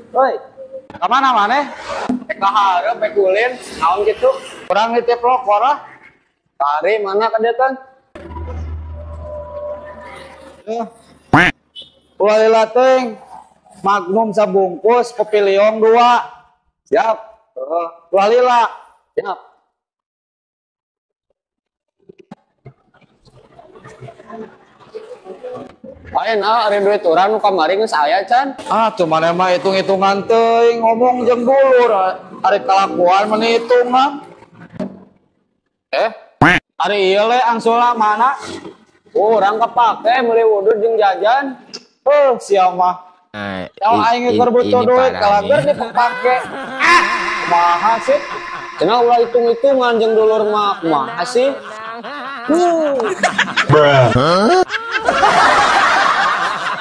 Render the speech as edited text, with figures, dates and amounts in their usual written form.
Woi, kemana maneh? Kaharep pekulin, naon gitu? Kurang nitip rokok lah. Kari mana kadetan? Ulah lateng, Magnum sabungkus, kopi liong 2. Siap. Ulah lila. Siap. Lain ari duit urang nu kamari geus aya can. Cuman emang hitung-hitungan teuing ngomong jeung dulur ari kalakuan meni hitungan. Ari ieu le angsula mana? Urang kapake meuli wudud jeung jajan. Sia mah. Yang aing keur butuh duit kalager dipake. Kumaha sih? Cenah ulah hitung-hitungan jeung dulur mah kumaha sih?